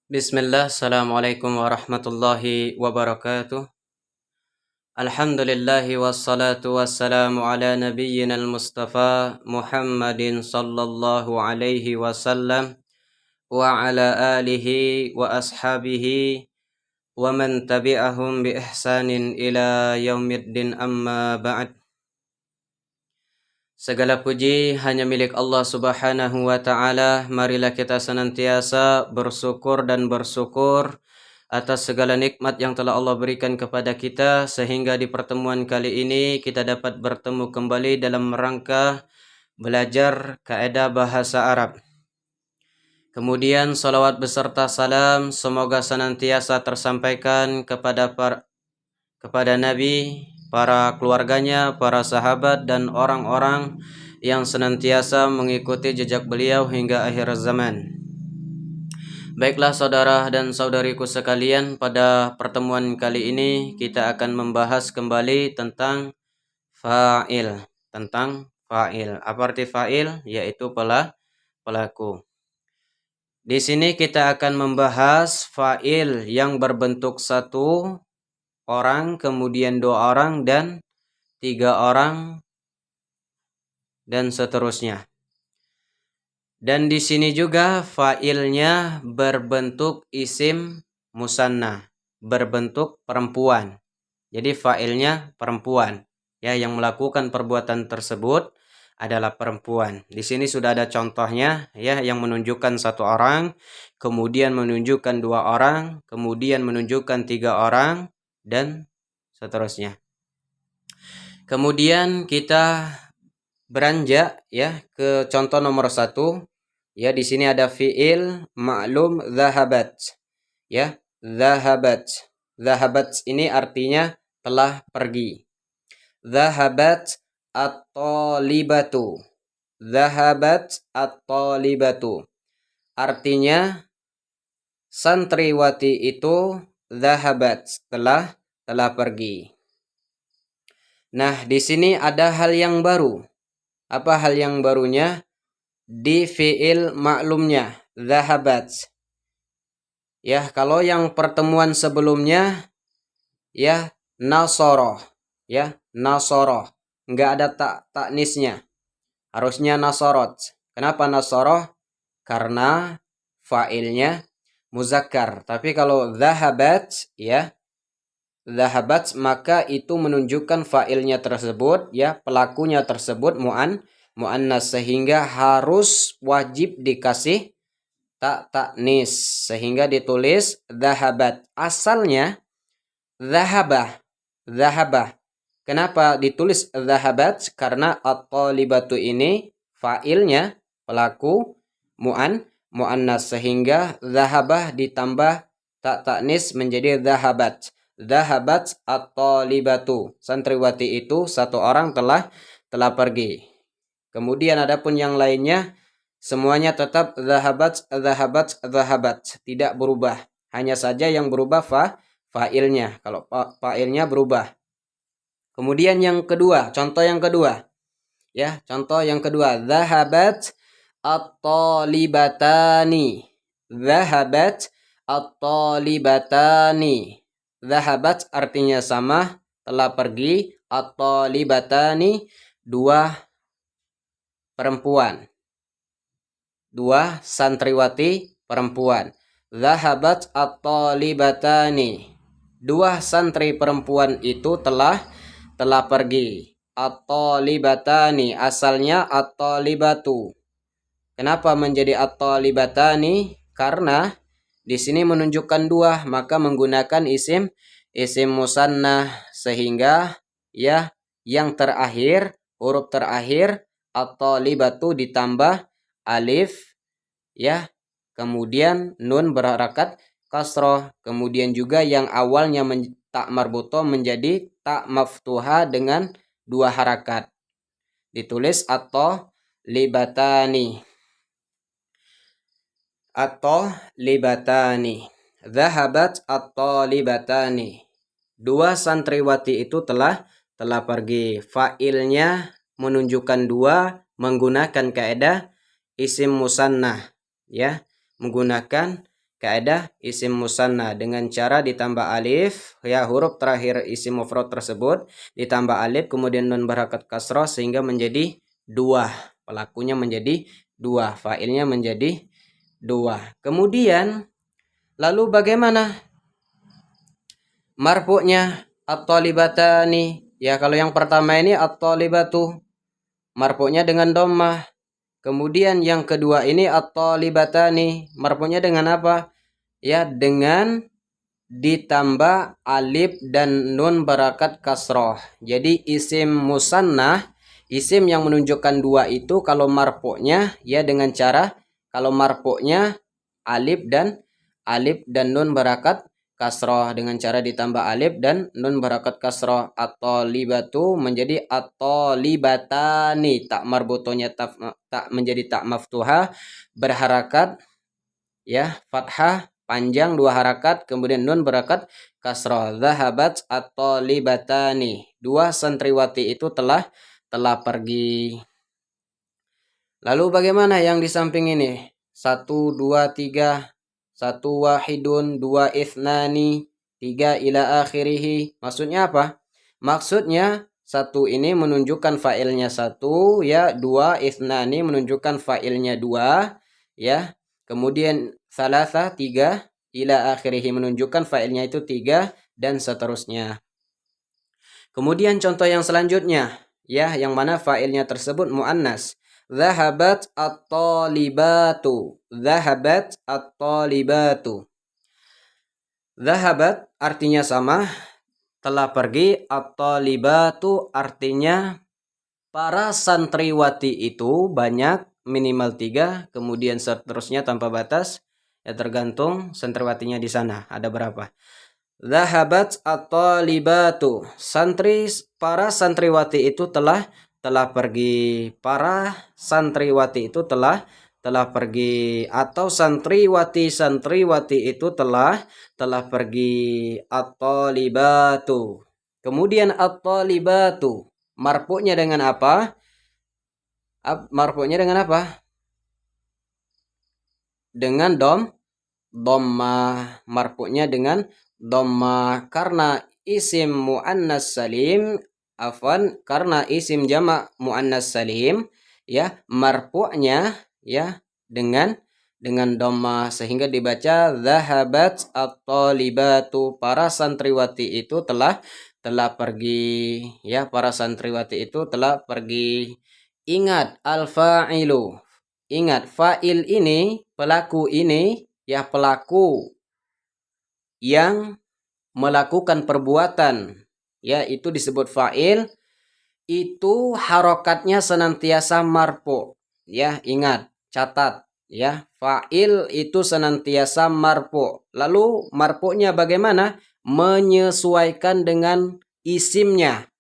Bismillah, Assalamualaikum warahmatullahi wabarakatuh. Alhamdulillahi wassalatu wassalamu ala nabiyyina al-mustafa Muhammadin sallallahu alaihi wasallam wa ala alihi wa ashabihi wa man tabi'ahum bi ihsanin ila yaumiddin amma ba'd. Segala puji hanya milik Allah Subhanahu wa taala. Marilah kita senantiasa bersyukur dan bersyukur atas segala nikmat yang telah Allah berikan kepada kita, sehingga di pertemuan kali ini kita dapat bertemu kembali dalam rangka belajar kaidah bahasa Arab. Kemudian salawat beserta salam semoga senantiasa tersampaikan kepada Nabi, para keluarganya, para sahabat, dan orang-orang yang senantiasa mengikuti jejak beliau hingga akhir zaman. Baiklah saudara dan saudariku sekalian, pada pertemuan kali ini kita akan membahas kembali tentang fa'il. Apa arti fa'il? Yaitu pelaku. Di sini kita akan membahas fa'il yang berbentuk satu orang, kemudian dua orang, dan tiga orang, dan seterusnya. Dan di sini juga fa'ilnya berbentuk isim musanna, berbentuk perempuan. Jadi fa'ilnya perempuan, ya, yang melakukan perbuatan tersebut adalah perempuan. Di sini sudah ada contohnya, ya, yang menunjukkan satu orang, kemudian menunjukkan dua orang, kemudian menunjukkan tiga orang, dan seterusnya. Kemudian kita beranjak, ya, ke contoh nomor 1. Ya, di sini ada fiil ma'lum zahabat. Ya, zahabat. Zahabat ini artinya telah pergi. Zahabat at-talibatu. Zahabat at-talibatu. Artinya santriwati itu zahabat, telah pergi. Nah, di sini ada hal yang baru. Apa hal yang barunya? Di fiil maklumnya, zahabat. Ya, kalau yang pertemuan sebelumnya, ya, nasoroh. Ya, nasoroh. Nggak ada taknisnya. Harusnya nasorot. Kenapa nasoroh? Karena fa'ilnya muzakkar. Tapi kalau zahabat, ya, zahabat, maka itu menunjukkan fa'ilnya tersebut, ya, pelakunya tersebut mu'annas, sehingga harus wajib dikasih taknis, sehingga ditulis zahabat. Asalnya zahabah. Kenapa ditulis zahabat? Karena at-talibatu ini fa'ilnya pelaku mu'annas, sehingga zahabah ditambah taknis menjadi zahabat. Zahabat at-talibatu. Santriwati itu satu orang telah pergi. Kemudian adapun yang lainnya semuanya tetap zahabat. Tidak berubah. Hanya saja yang berubah fa'ilnya. Kalau fa'ilnya berubah. Kemudian yang kedua, contoh yang kedua. Ya, contoh yang kedua. Zahabat at-talibatani. Zahabat at-talibatani. Zahabat artinya sama, telah pergi. At-talibatani, dua perempuan. Dua santriwati perempuan. Zahabat at-talibatani. Dua santri perempuan itu telah pergi. At-talibatani, asalnya at-talibatu. Kenapa menjadi at-talibatani? Karena di sini menunjukkan dua, maka menggunakan isim musanna, sehingga, ya, yang terakhir, huruf terakhir at-talibatu ditambah alif, ya, kemudian nun berharakat kasroh, kemudian juga yang awalnya tak marbuto menjadi tak maftuha dengan dua harakat, ditulis atau libatani. Zahabat atau libatani. Dua santriwati itu telah pergi. Fa'ilnya menunjukkan dua, menggunakan kaidah isim musannah, ya, menggunakan kaidah isim musanna dengan cara ditambah alif, ya huruf terakhir isim mufrad tersebut ditambah alif kemudian nun berharokat kasroh sehingga menjadi dua, pelakunya menjadi dua, fa'ilnya menjadi dua. Kemudian lalu bagaimana marfu'nya at-thalibatani? Ya kalau yang pertama ini at-thalibatu, marfu'nya dengan dhammah. Kemudian yang kedua ini at-thalibatani, marfu'nya dengan apa? Ya dengan ditambah alif dan nun barakat kasroh. Jadi isim musannah, isim yang menunjukkan dua itu kalau marfu'nya ya dengan cara kalau marfu'nya alif dan nun barakat kasroh dengan cara ditambah alif dan nun barakat kasroh. Atau libatu menjadi atau libatani, tak marbutonya tak menjadi tak maftuha berharakat ya fathah panjang dua harakat kemudian nun berakat kasroh. Zahabat atau libatani, dua santriwati itu telah pergi. Lalu bagaimana yang di samping ini? 1, 2, 3, 1 wahidun, 2 ithnani, 3 ila akhirih. Maksudnya apa? Maksudnya satu ini menunjukkan fa'ilnya satu, ya. 2 ithnani menunjukkan fa'ilnya dua, ya. Kemudian salasa 3 ila akhirih menunjukkan fa'ilnya itu 3 dan seterusnya. Kemudian contoh yang selanjutnya, ya, yang mana fa'ilnya tersebut muannas. Zahabat at-talibatu. Zahabat at-talibatu. Zahabat artinya sama, telah pergi. At-talibatu artinya para santriwati itu banyak, minimal 3, kemudian seterusnya tanpa batas. Ya tergantung santriwatinya di sana ada berapa. Zahabat at-talibatu. Para santriwati itu telah pergi. Para santriwati itu telah pergi, atau santriwati itu telah pergi. At-talibatu. Kemudian at-talibatu marfu'nya dengan apa? Marfu'nya dengan apa? Dengan dhammah. Marfu'nya dengan dhammah karena isim muannas salim, karena isim jamak muannas salim, ya, marfu'nya ya dengan dhammah sehingga dibaca zahabat at-talibatu. Para santriwati itu telah pergi, ya, para santriwati itu telah pergi. Ingat al-fa'ilu. Ingat fa'il ini, pelaku ini, ya, pelaku yang melakukan perbuatan, ya, itu disebut fa'il. Itu harokatnya senantiasa marfu, ya, ingat, catat, ya, fa'il itu senantiasa marfu. Lalu marfu'nya bagaimana? Menyesuaikan dengan isimnya.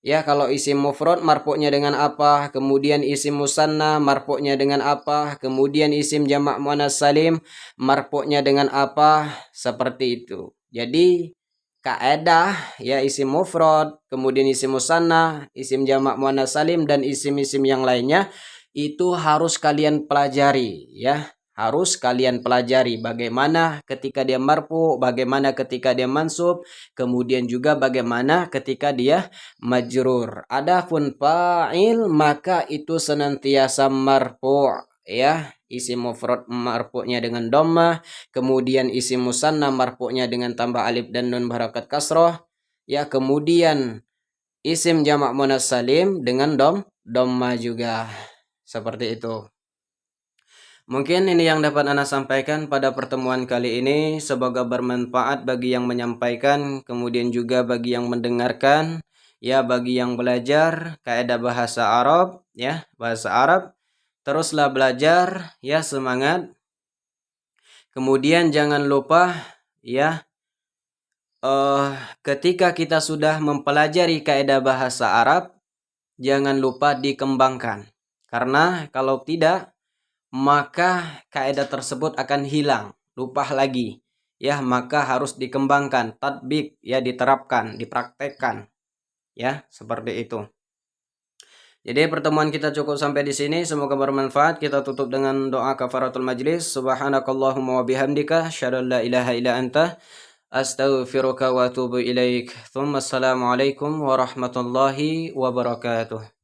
Ya, kalau isim mufrad marfu'nya dengan apa? Kemudian isim musanna marfu'nya dengan apa? Kemudian isim jamak muannas salim marfu'nya dengan apa? Seperti itu. Jadi kaidah, ya, isim mufrad, kemudian isim musanna, isim jamak muannas salim dan isim-isim yang lainnya itu harus kalian pelajari, ya. Harus kalian pelajari bagaimana ketika dia marfu, bagaimana ketika dia mansub, kemudian juga bagaimana ketika dia majrur. Adapun fa'il maka itu senantiasa marfu', ya. Isim mufrad marfu'nya dengan dhammah, kemudian isim musanna marfu'nya dengan tambah alif dan nun berharakat kasroh, ya. Kemudian isim jamak muannas salim dengan dhammah juga. Seperti itu. Mungkin ini yang dapat Ana sampaikan pada pertemuan kali ini. Semoga bermanfaat bagi yang menyampaikan, kemudian juga bagi yang mendengarkan, ya, bagi yang belajar kaidah bahasa Arab, ya, bahasa Arab. Teruslah belajar, ya, semangat. Kemudian jangan lupa, ya, ketika kita sudah mempelajari kaidah bahasa Arab, jangan lupa dikembangkan. Karena kalau tidak, maka kaidah tersebut akan hilang, lupa lagi, ya. Maka harus dikembangkan, tatbik, ya, diterapkan, dipraktekkan, ya, seperti itu. Jadi pertemuan kita cukup sampai di sini. Semoga bermanfaat. Kita tutup dengan doa kafaratul majlis. Subhanakallahumma wa bihamdika asyhadu an la ilaha illa anta astaghfiruka wa atubu ilaik. Assalamualaikum warahmatullahi wabarakatuh.